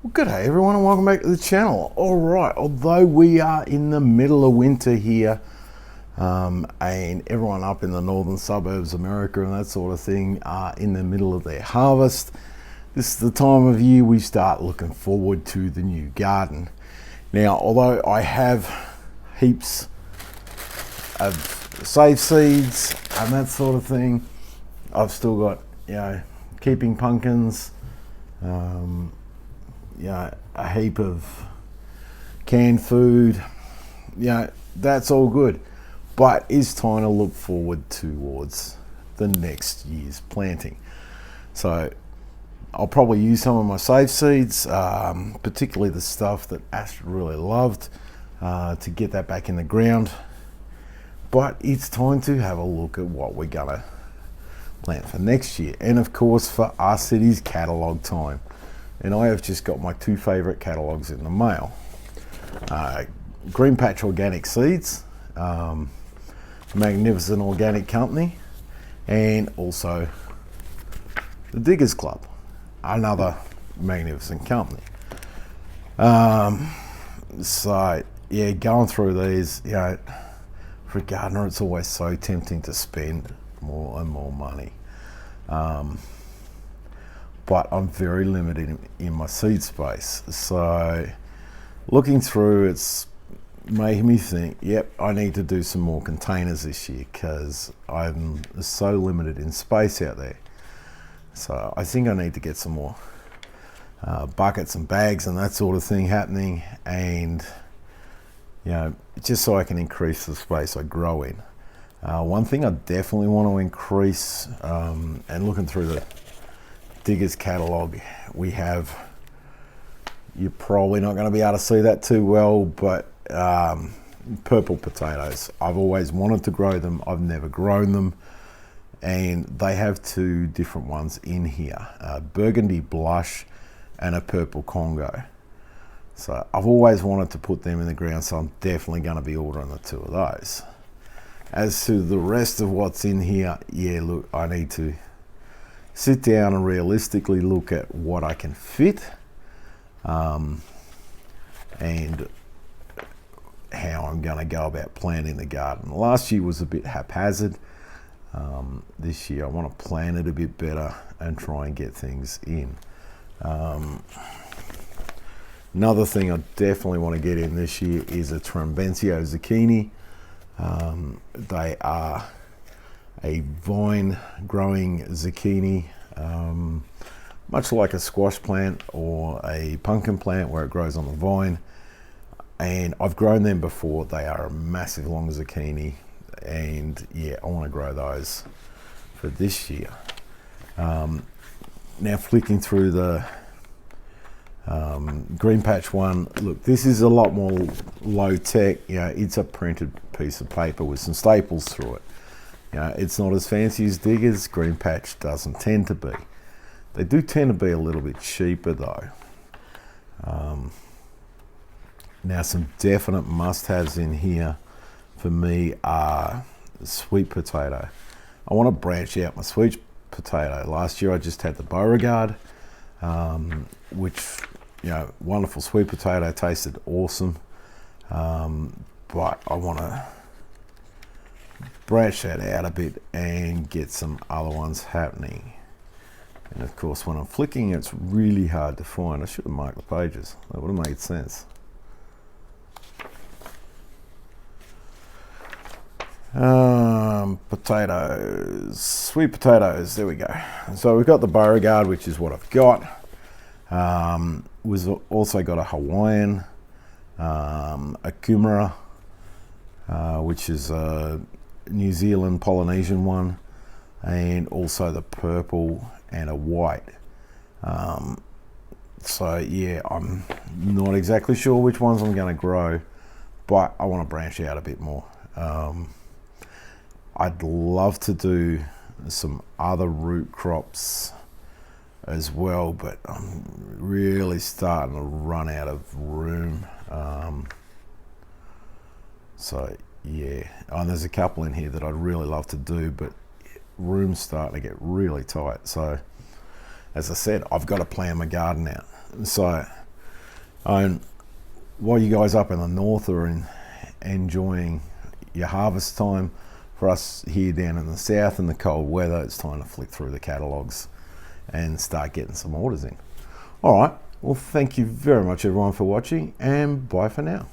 Well, good day everyone and welcome back to the channel. Alright, although we are in the middle of winter here, and everyone up in the northern suburbs, America and that sort of thing are in the middle of their harvest, this is the time of year we start looking forward to the new garden. Now, although I have heaps of save seeds and that sort of thing, I've still got, keeping pumpkins, a heap of canned food, that's all good, but it's time to look forward towards the next year's planting. So I'll probably use some of my save seeds, particularly the stuff that Astrid really loved, to get that back in the ground. But it's time to have a look at what we're gonna plant for next year. And of course, for us, it is catalogue time. And I have just got my two favourite catalogues in the mail. Greenpatch Organic seeds, magnificent organic company, and also the Diggers Club, another magnificent company. So yeah, going through these, for a gardener, it's always so tempting to spend more and more money. But I'm very limited in my seed space. So looking through, it's made me think, yep, I need to do some more containers this year because I'm so limited in space out there. So I think I need to get some more buckets and bags and that sort of thing happening, and just so I can increase the space I grow in. One thing I definitely want to increase, and looking through the Diggers catalogue, we have, you're probably not going to be able to see that too well, but purple potatoes. I've always wanted to grow them. I've never grown them, and they have two different ones in here, a burgundy blush and a purple Congo. So I've always wanted to put them in the ground, so I'm definitely going to be ordering the two of those. As to the rest of what's in here, look, I need to sit down and realistically look at what I can fit, and how I'm going to go about planting the garden. Last year was a bit haphazard. This year I want to plan it a bit better and try and get things in. Another thing I definitely want to get in this year is a Trembencio zucchini. They are a vine growing zucchini, much like a squash plant or a pumpkin plant where it grows on the vine. And I've grown them before. They are a massive long zucchini, and I want to grow those for this year. Now flicking through the Greenpatch one, look, this is a lot more low tech. It's a printed piece of paper with some staples through it. It's not as fancy as Diggers. Greenpatch doesn't tend to be. They do tend to be a little bit cheaper though. Now some definite must-haves in here for me are sweet potato. I want to branch out my sweet potato. Last year I just had the Beauregard, which, wonderful sweet potato, tasted awesome. But I want to branch that out a bit and get some other ones happening. And of course, when I'm flicking, it's really hard to find. I should have marked the pages. That would have made sense. Potatoes, sweet potatoes, there we go. So we've got the Beauregard, which is what I've got. We've also got a Hawaiian, a Kumara, which is a New Zealand Polynesian one, and also the purple and a white. So I'm not exactly sure which ones I'm going to grow, but I want to branch out a bit more. I'd love to do some other root crops as well, but I'm really starting to run out of room. And there's a couple in here that I'd really love to do, but room's starting to get really tight. So as I said, I've got to plan my garden out. So And while you guys up in the north are enjoying your harvest time, for us here down in the south in the cold weather, it's time to flick through the catalogues and start getting some orders in. All right, well, thank you very much everyone for watching, and bye for now.